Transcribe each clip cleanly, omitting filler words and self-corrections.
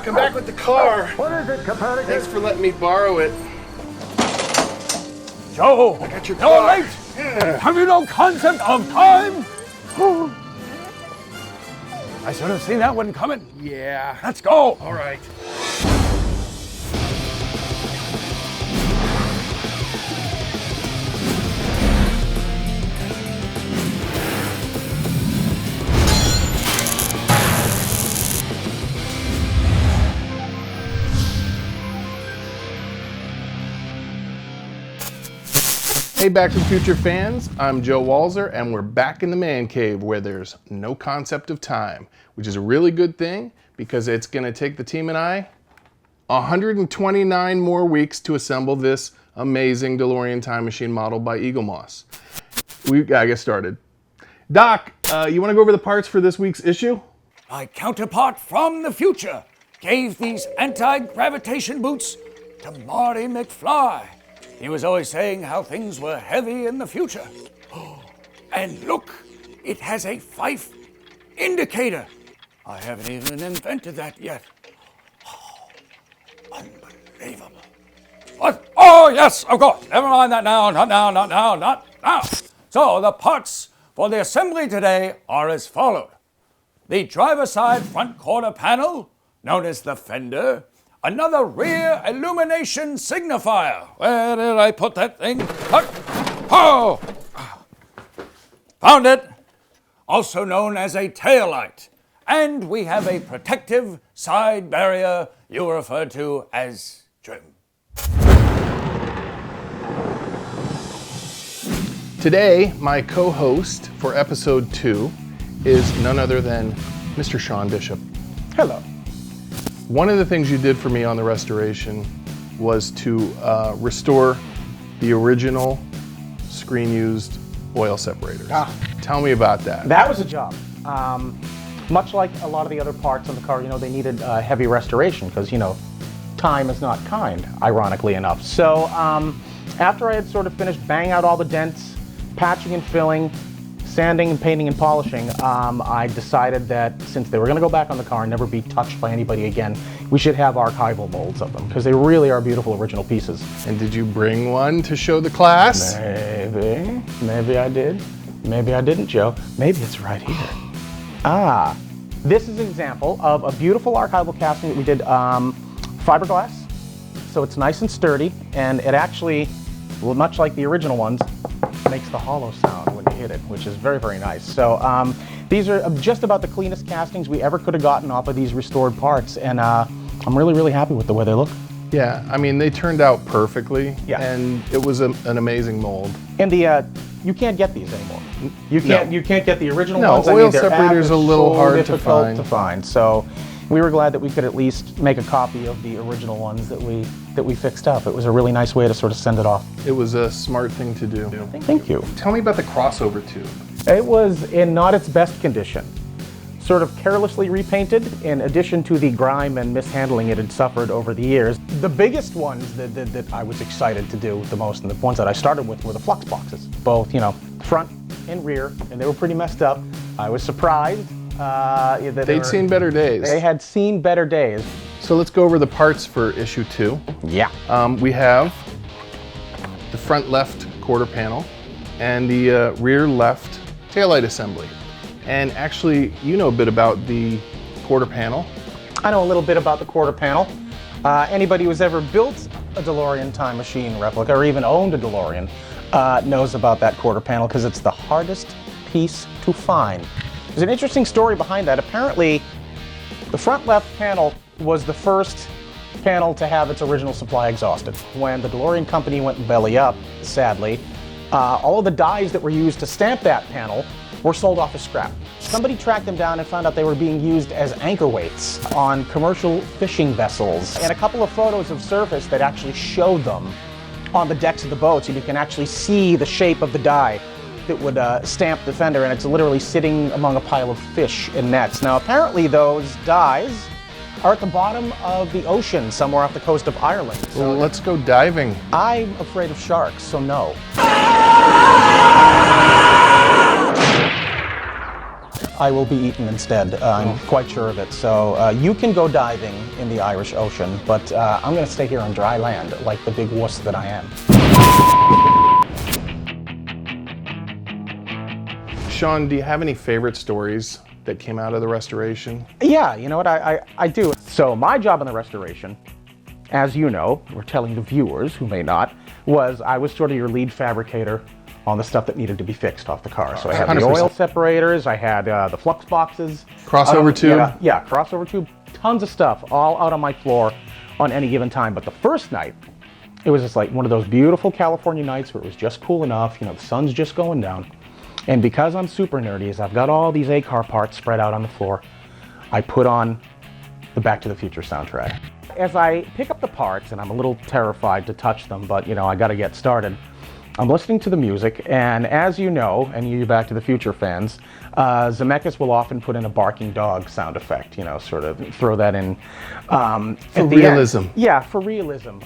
I'm back with the car. What is it, Copernicus? Thanks for letting me borrow it. Joe, I got your you're car. late. Have you no concept of time? I should have seen that one coming. Yeah. Let's go. All right. Hey, back from Future fans, I'm Joe Walser, and we're back in the man cave where there's no concept of time, which is a really good thing because it's going to take the team and I 129 more weeks to assemble this amazing DeLorean Time Machine model by Eaglemoss. We gotta get started. Doc, you want to go over the parts for this week's issue? My counterpart from the future gave these anti-gravitation boots to Marty McFly. He was always saying how things were heavy in the future. And look, it has a Fife indicator. I haven't even invented that yet. Unbelievable. What? Oh, yes, of course. Never mind that now, not now, not now, not now. So the parts for the assembly today are as follows. The driver's side front quarter panel, known as the fender. Another rear illumination signifier. Where did I put that thing? Oh! Found it. Also known as a tail light. And we have a protective side barrier you refer to as trim. Today, my co-host for episode 2 is none other than Mr. Sean Bishop. Hello. One of the things you did for me on the restoration was to restore the original screen-used oil separators. Tell me about that. That was a job. Much like a lot of the other parts on the car, they needed heavy restoration because, time is not kind, ironically enough. So after I had sort of finished banging out all the dents, patching and filling, sanding and painting and polishing, I decided that since they were going to go back on the car and never be touched by anybody again, we should have archival molds of them because they really are beautiful original pieces. And did you bring one to show the class? Maybe I did. Maybe I didn't, Joe. Maybe it's right here. This is an example of a beautiful archival casting that we did fiberglass. So it's nice and sturdy, and it actually, much like the original ones, makes the hollow sound when you hit it, which is very, very nice. So these are just about the cleanest castings we ever could have gotten off of these restored parts, and I'm really, really happy with the way they look. Yeah, I mean, they turned out perfectly, and it was an amazing mold. And you can't get these anymore. You can't get the original ones. No, oil separators are a little hard to find. So we were glad that we could at least make a copy of the original ones that we fixed up. It was a really nice way to sort of send it off. It was a smart thing to do. Thank you. Tell me about the crossover tube. It was in not its best condition. Sort of carelessly repainted in addition to the grime and mishandling it had suffered over the years. The biggest ones that I was excited to do the most, and the ones that I started with, were the flux boxes. Both, front and rear, and they were pretty messed up. I was surprised. They'd seen better days. They had seen better days. So let's go over the parts for issue 2. Yeah. We have the front left quarter panel and the rear left taillight assembly. And actually, you know a bit about the quarter panel. I know a little bit about the quarter panel. Anybody who's ever built a DeLorean Time Machine replica or even owned a DeLorean knows about that quarter panel because it's the hardest piece to find. There's an interesting story behind that. Apparently, the front left panel was the first panel to have its original supply exhausted. When the DeLorean company went belly up, sadly, all of the dies that were used to stamp that panel were sold off as scrap. Somebody tracked them down and found out they were being used as anchor weights on commercial fishing vessels. And a couple of photos have surfaced that actually showed them on the decks of the boats, and you can actually see the shape of the die that would stamp the fender, and it's literally sitting among a pile of fish and nets. Now, apparently those dies are at the bottom of the ocean somewhere off the coast of Ireland. Well, let's go diving. I'm afraid of sharks, so no. I will be eaten instead. I'm quite sure of it. So you can go diving in the Irish Ocean, but I'm going to stay here on dry land like the big wuss that I am. Sean, do you have any favorite stories that came out of the restoration? Yeah, you know what, I do. So my job in the restoration, as you know, we're telling the viewers who may not, was I was sort of your lead fabricator on the stuff that needed to be fixed off the car. So I had 100%. the oil separators, I had the flux boxes. Crossover tube? Yeah, crossover tube, tons of stuff, all out on my floor on any given time. But the first night, it was just like one of those beautiful California nights where it was just cool enough, you know, the sun's just going down. And because I'm super nerdy, is I've got all these A-car parts spread out on the floor, I put on the Back to the Future soundtrack. As I pick up the parts, and I'm a little terrified to touch them, but you know, I gotta get started, I'm listening to the music, and as you know, and you Back to the Future fans, Zemeckis will often put in a barking dog sound effect, you know, sort of throw that in. For realism. Yeah, for realism.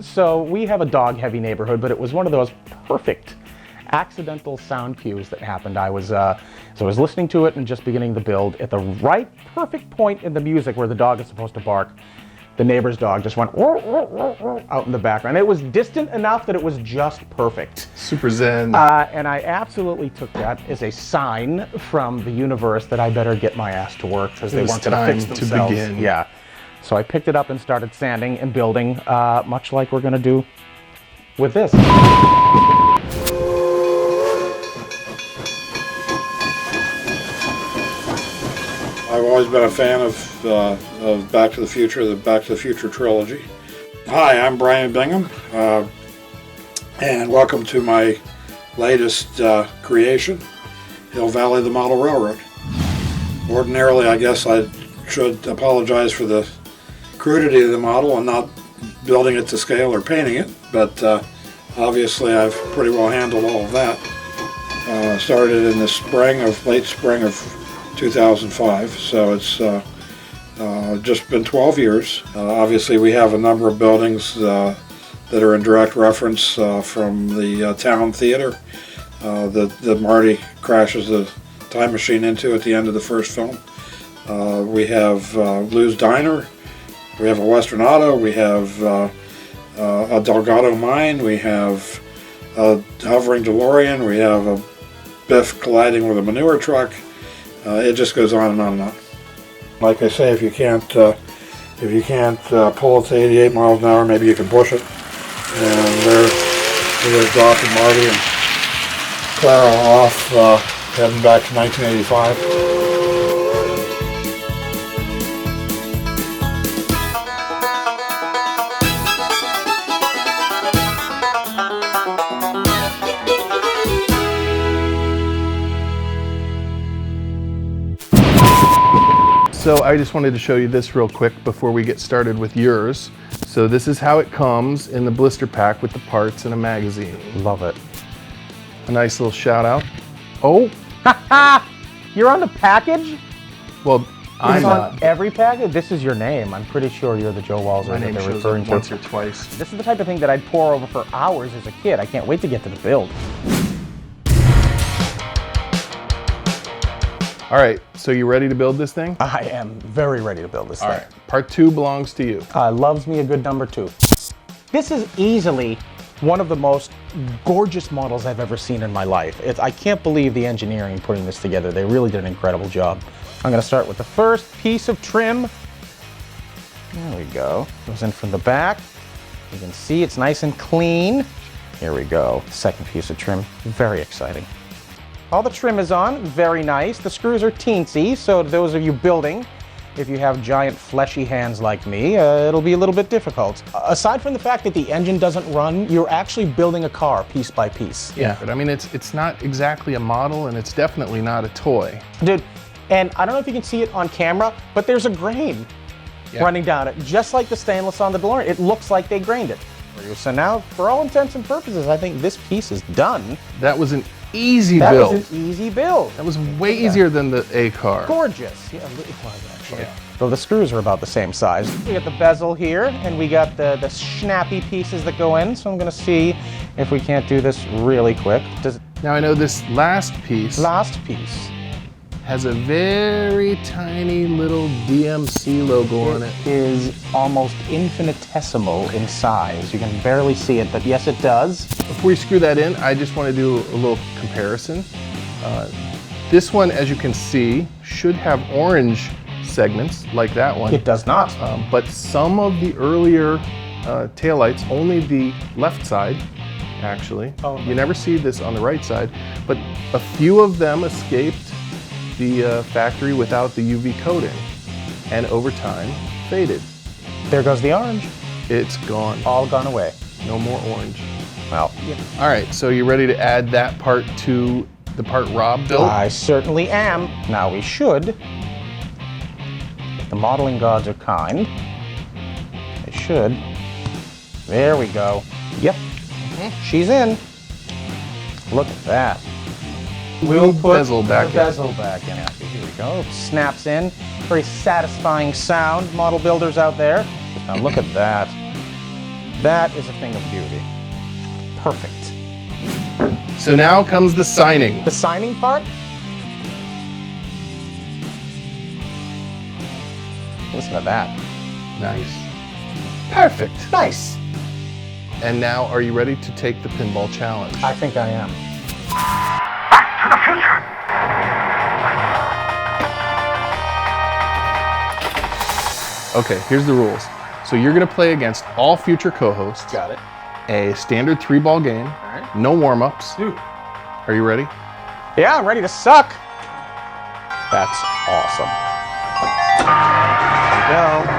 So we have a dog-heavy neighborhood, but it was one of those perfect accidental sound cues that happened. I was listening to it and just beginning the build. At the right perfect point in the music where the dog is supposed to bark, the neighbor's dog just went out in the background. It was distant enough that it was just perfect. Super zen. And I absolutely took that as a sign from the universe that I better get my ass to work because they weren't going to fix themselves. To begin. Yeah. So I picked it up and started sanding and building, much like we're going to do with this. I've always been a fan of Back to the Future, the Back to the Future trilogy. Hi, I'm Brian Bingham, and welcome to my latest creation, Hill Valley the Model Railroad. Ordinarily, I guess I should apologize for the crudity of the model and not building it to scale or painting it, but obviously I've pretty well handled all of that. Started in the late spring of 2005, so it's just been 12 years. Obviously we have a number of buildings that are in direct reference from the town theater that Marty crashes the time machine into at the end of the first film. We have Lou's Diner, we have a Western Auto, we have a Delgado Mine, we have a hovering DeLorean, we have a Biff colliding with a manure truck. It just goes on and on and on. Like I say, if you can't pull it to 88 miles an hour, maybe you can push it. And there's Doc and Marty and Clara off, heading back to 1985. So I just wanted to show you this real quick before we get started with yours. So this is how it comes in the blister pack with the parts and a magazine. Love it. A nice little shout out. Oh, You're on the package? well, I'm It's on not. every package? This is your name. I'm pretty sure you're the Joe Walser My that name they're shows referring up to. once or twice. This is the type of thing that I'd pore over for hours as a kid. I can't wait to get to the build. All right, so you ready to build this thing? I am very ready to build this All thing. right, part 2 belongs to you. Loves me a good number 2. This is easily one of the most gorgeous models I've ever seen in my life. I can't believe the engineering putting this together. They really did an incredible job. I'm going to start with the first piece of trim. There we go. Goes in from the back. You can see it's nice and clean. Here we go. Second piece of trim. Very exciting. All the trim is on, very nice. The screws are teensy, so to those of you building, if you have giant fleshy hands like me, it'll be a little bit difficult. Aside from the fact that the engine doesn't run, you're actually building a car piece by piece. Yeah, but I mean, it's not exactly a model, and it's definitely not a toy. Dude, and I don't know if you can see it on camera, but there's a grain running down it, just like the stainless on the DeLorean. It looks like they grained it. So now, for all intents and purposes, I think this piece is done. That was an easy That build. was an easy build. That was way easier than the A car. Gorgeous. Yeah, it was actually. Yeah. So the screws are about the same size. We got the bezel here, and we got the snappy pieces that go in. So I'm gonna see if we can't do this really quick. Now I know this last piece Last piece. has a very tiny little DMC logo on it. It is almost infinitesimal in size. You can barely see it, but yes, it does. Before we screw that in, I just want to do a little comparison. This one, as you can see, should have orange segments like that one. It does not. But some of the earlier taillights, only the left side, actually. Oh, no. You never see this on the right side, but a few of them escaped the factory without the UV coating, and over time faded. There goes the orange. It's gone. All gone away. No more orange. Well, All right, so you ready to add that part to the part Rob built? I certainly am. Now we should, if the modeling gods are kind, they should. There we go. Yep, she's in. Look at that. We'll put bezel back the in. bezel back in. Here we go. Snaps in. Very satisfying sound, model builders out there. Now look at that. That is a thing of beauty. Perfect. So now comes the signing. The signing part? Listen to that. Nice. Perfect. Nice. And now, are you ready to take the pinball challenge? I think I am. Okay, here's the rules. So you're gonna play against all future co-hosts. Got it. A standard 3-ball game. right. No warm-ups. Dude. Are you ready? Yeah, I'm ready to suck. That's awesome. There we go.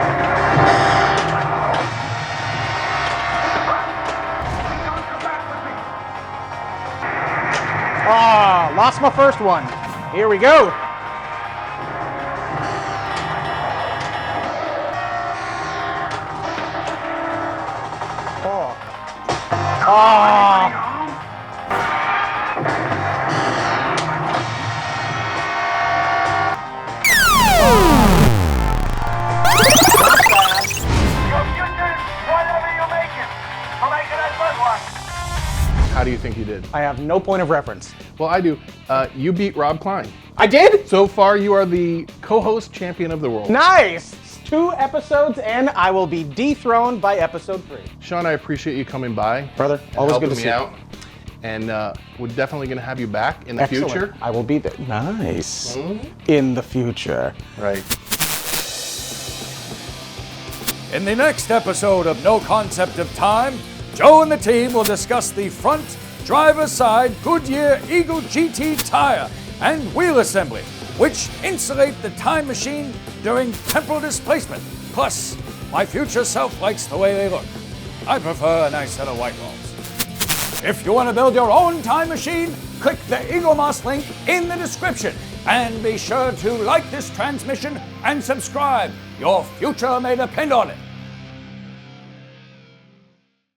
Ah, lost my first one. Here we go. Oh. Ah. How do you think you did? I have no point of reference. Well, I do. You beat Rob Klein. I did? So far, you are the co-host champion of the world. Nice! 2 episodes in, I will be dethroned by episode 3. Sean, I appreciate you coming by. Brother, and always helping good to me see you. out. And we're definitely going to have you back in the Excellent. future. I will be there. Nice. In the future. Right. In the next episode of No Concept of Time, Joe and the team will discuss the front, driver's side Goodyear Eagle GT tire and wheel assembly, which insulate the time machine during temporal displacement. Plus, my future self likes the way they look. I prefer a nice set of white walls. If you want to build your own time machine, click the Eaglemoss link in the description. And be sure to like this transmission and subscribe. Your future may depend on it.